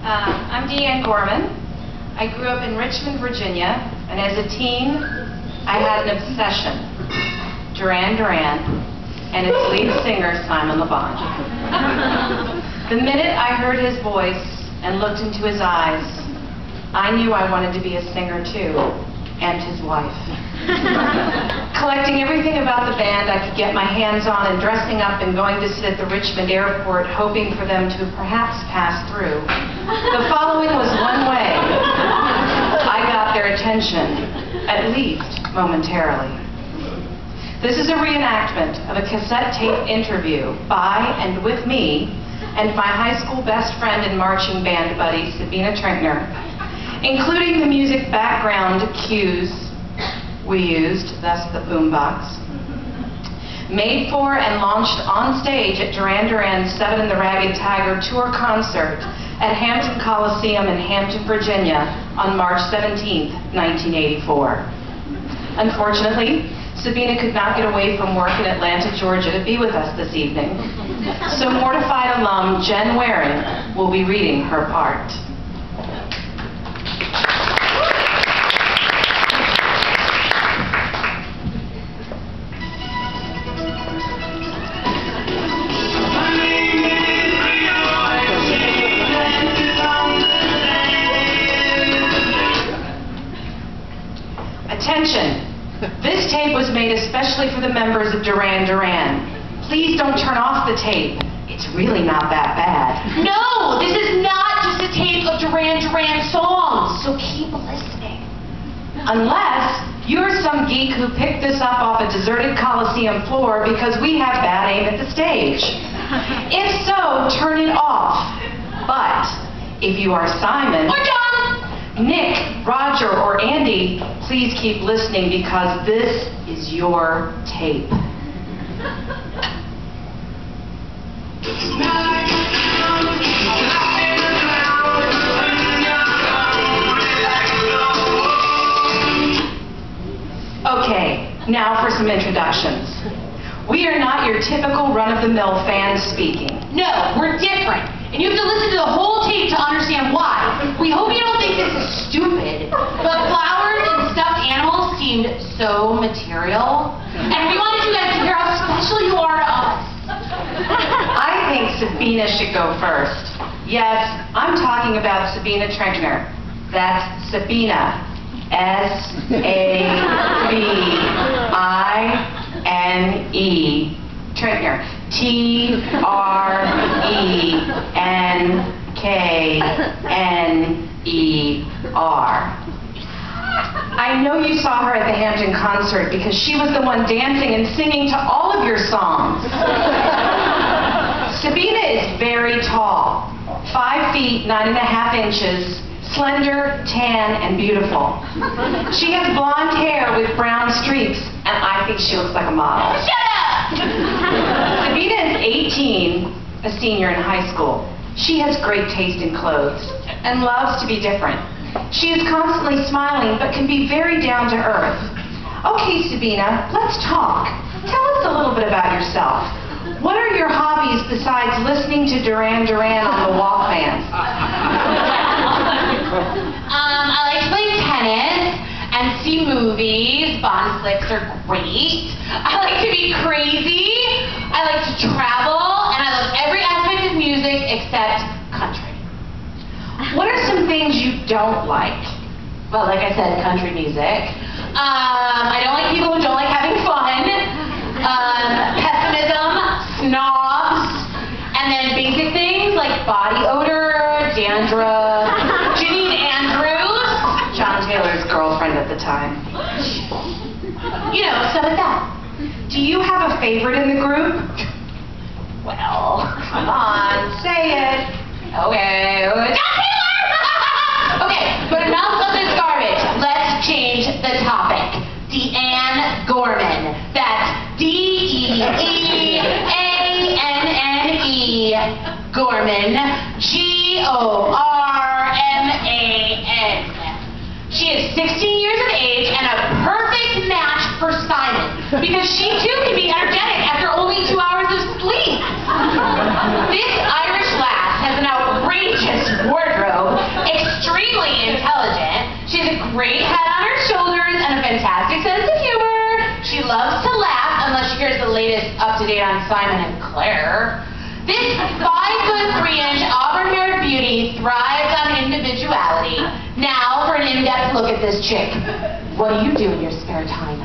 I'm DeeAnne Gorman. I grew up in Richmond, Virginia, and as a teen, I had an obsession, Duran Duran, and its lead singer, LeBon. The minute I heard his voice and looked into his eyes, I knew I wanted to be a singer too, and his wife. Collecting everything about the band I could get my hands on and dressing up and going to sit at the Richmond airport hoping for them to perhaps pass through. The following was one way I got their attention, at least momentarily. This is a reenactment of a cassette tape interview by and with me and my high school best friend and marching band buddy, Sabine Trenkner, including the music background cues we used, thus the boombox, made for and launched on stage at Duran Duran's Seven and the Ragged Tiger tour concert at Hampton Coliseum in Hampton, Virginia on March 17, 1984. Unfortunately, Sabine could not get away from work in Atlanta, Georgia to be with us this evening, so Mortified alum Jenn Wehrung will be reading her part. Attention! This tape was made especially for the members of Duran Duran. Please don't turn off the tape. It's really not that bad. No! This is not just a tape of Duran Duran songs, so keep listening. Unless you're some geek who picked this up off a deserted Coliseum floor because we have bad aim at the stage. If so, turn it off. But if you are Simon, or John, Nick, Roger, or Andy, please keep listening because this is your tape. Okay, now for some introductions. We are not your typical run-of-the-mill fans speaking. No, we're different. And you have to listen to the whole tape to understand why. We hope you don't think this is stupid, but flowers and stuffed animals seemed so material. And we wanted you guys to hear how special you are to us. I think Sabine should go first. Yes, I'm talking about Sabine Trenkner. That's Sabine. S-A-B-I-N-E. Trenkner. T-R-E-N-K-N-E-R. I know you saw her at the Hampton concert because she was the one dancing and singing to all of your songs. Sabine is very tall, 5 feet 9.5 inches, slender, tan, and beautiful. She has blonde hair with brown streaks, and I think she looks like a model. Shut up! Sabine is 18, a senior in high school. She has great taste in clothes and loves to be different. She is constantly smiling, but can be very down to earth. Okay, Sabine, let's talk. Tell us a little bit about yourself. What are your hobbies besides listening to Duran Duran on the Walkman? I like to play tennis and see movies. Bond flicks are great. I like to be crazy. I like to travel, and I love every aspect of music except country. What are some things you don't like? Well, like I said, country music. I don't like people who don't like having fun. Pessimism, snobs, and then basic things like body odor, dandruff, Janine Andrews, John Taylor's girlfriend at the time. You know, stuff like that. Do you have a favorite in the group? Well, Come on, say it. okay, John Taylor! Okay, but enough of this garbage. Let's change the topic. DeeAnne Gorman. That's D-E-E-A-N-N-E. Gorman. G-O-R-M-A-N. She is 16 years of age and a perfect match for Simon because she too can be energetic after only 2 hours of sleep. This Irish lass has an outrageous wardrobe to date on Simon and Claire. This 5'3" auburn-haired beauty thrives on individuality. Now for an in-depth look at this chick. What do you do in your spare time?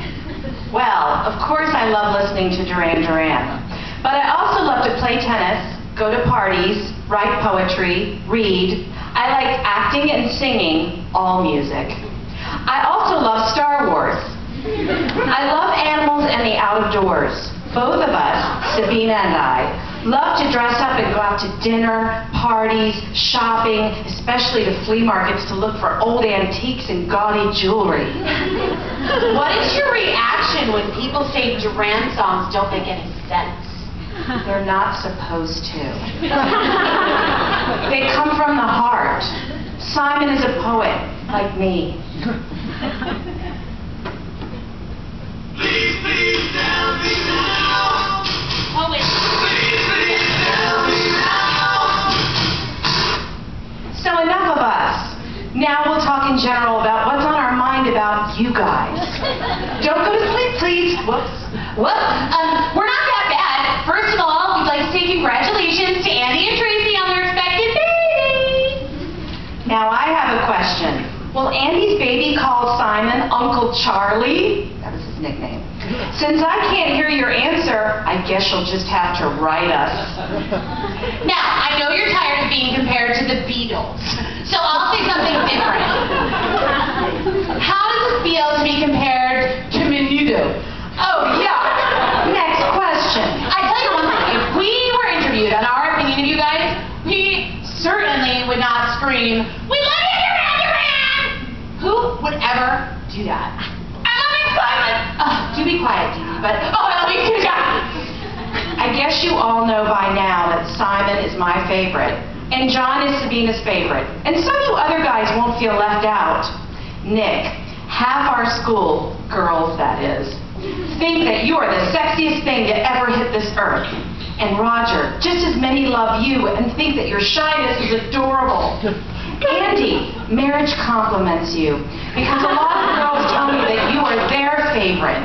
Well, of course I love listening to Duran Duran. But I also love to play tennis, go to parties, write poetry, read. I like acting and singing, all music. I also love Star Wars. I love animals and the outdoors. Both of us, Sabine and I, love to dress up and go out to dinner, parties, shopping, especially to flea markets to look for old antiques and gaudy jewelry. What is your reaction when people say Duran songs don't make any sense? They're not supposed to. They come from the heart. Simon is a poet, like me. Please, please tell me now. Poet. Please, please tell me now. So enough of us. Now we'll talk in general about what's on our mind about you guys. Don't go to sleep, please. Whoops. We're not that bad. First of all, we'd like to say congratulations to Andy and Tracy on their expected baby. Now I have a question. Will Andy's baby call Simon Uncle Charlie? That was his nickname. Since I can't hear your answer, I guess you'll just have to write us. Now, I know you're tired of being compared to the Beatles, so I'll say something different. How does it feel to be compared to Menudo? Oh, yeah. Next question. I tell you one thing, if we were interviewed on our opinion of you guys, we certainly would not scream, "We love you, Duran Duran!" Who would ever do that? I love you, Simon! Do be quiet, Dee Dee, but I love you too, John! I guess you all know by now that Simon is my favorite, and John is Sabina's favorite, and some of you other guys won't feel left out. Nick, half our school, girls that is, think that you are the sexiest thing to ever hit this earth. And Roger, just as many love you and think that your shyness is adorable. Andy, marriage compliments you because a lot of girls tell me that you are their favorite.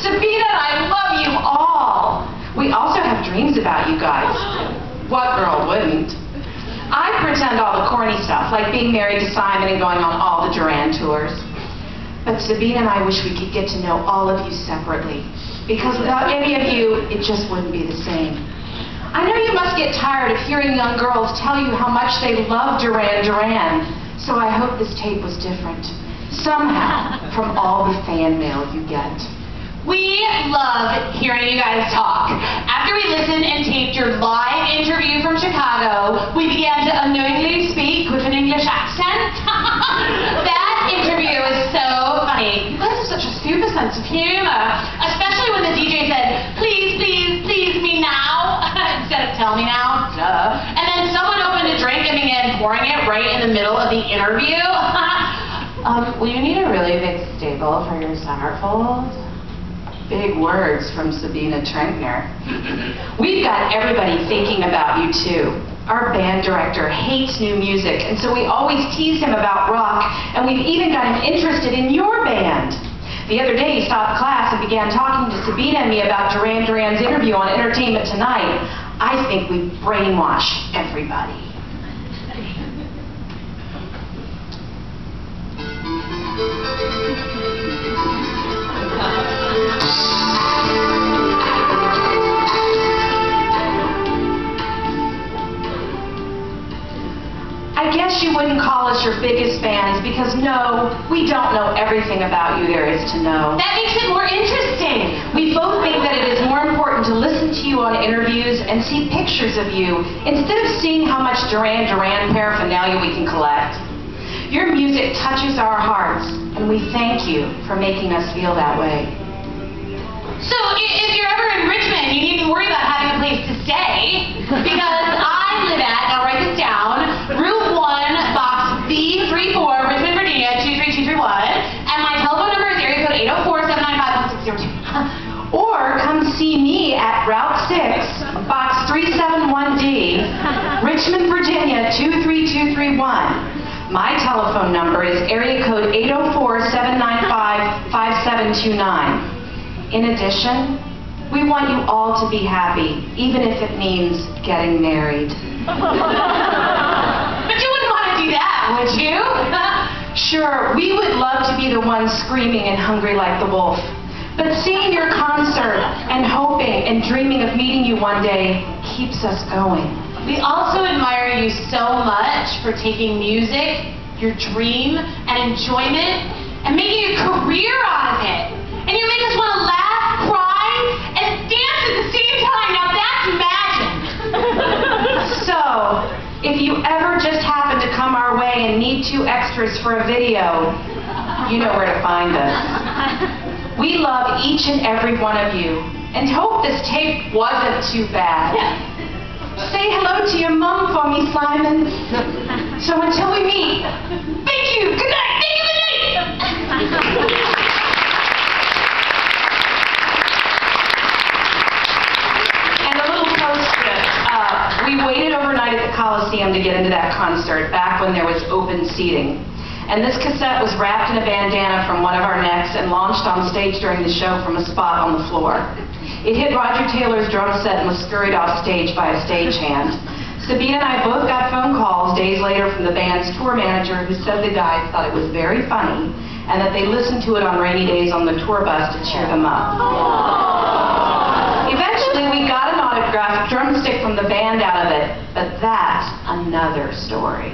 Sabina and I love you all. We also have dreams about you guys. What girl wouldn't? I pretend all the corny stuff, like being married to Simon and going on all the Duran tours. But Sabine and I wish we could get to know all of you separately, because without any of you, it just wouldn't be the same. I know you must get tired of hearing young girls tell you how much they love Duran Duran, so I hope this tape was different, somehow, from all the fan mail you get. We love hearing you guys talk. After we listened and taped your live interview from Chicago, we began to unknowingly speak with an English accent. That interview was so funny. You guys have such a super sense of humor, especially when the DJ said, "Please, please, please me now," instead of "tell me now." Duh. And then someone opened a drink and began pouring it right in the middle of the interview. Will you need a really big staple for your centerfold? Big words from Sabine Trenkner. We've got everybody thinking about you too. Our band director hates new music, and so we always tease him about rock, and we've even got him interested in your band. The other day he stopped class and began talking to Sabine and me about Duran Duran's interview on Entertainment Tonight. I think we brainwash everybody. I guess you wouldn't call us your biggest fans because no, we don't know everything about you there is to know. That makes it more interesting. We both think that it is more important to listen to you on interviews and see pictures of you instead of seeing how much Duran Duran paraphernalia we can collect. Your music touches our hearts, and we thank you for making us feel that way. So if you're ever in Richmond, you needn't worry about having a place to stay, because I live at, now write this down, Route 1, Box B34, Richmond, Virginia, 23231, and my telephone number is area code 804-795-1602. Or come see me at Route 6, Box 371D, Richmond, Virginia, 23231. My telephone number is area code 804-795-5729. In addition, We want you all to be happy, even if it means getting married. But you wouldn't want to do that, would you? Sure, we would love to be the ones screaming and hungry like the wolf. But seeing your concert and hoping and dreaming of meeting you one day keeps us going. We also admire you so much for taking music, your dream, and enjoyment, and making a career out of it. And you make us want to laugh, cry, and dance at the same time. Now that's magic. So, if you ever just happen to come our way and need 2 extras for a video, you know where to find us. We love each and every one of you, and hope this tape wasn't too bad. Say hello to your mom for me, Simon. So until we meet, thank you, good night, thank you, good night. And a little postscript. We waited overnight at the Coliseum to get into that concert, back when there was open seating. And this cassette was wrapped in a bandana from one of our necks and launched on stage during the show from a spot on the floor. It hit Roger Taylor's drum set and was scurried off stage by a stagehand. Sabine and I both got phone calls days later from the band's tour manager, who said the guys thought it was very funny and that they listened to it on rainy days on the tour bus to cheer them up. Eventually we got an autographed drumstick from the band out of it, but that's another story.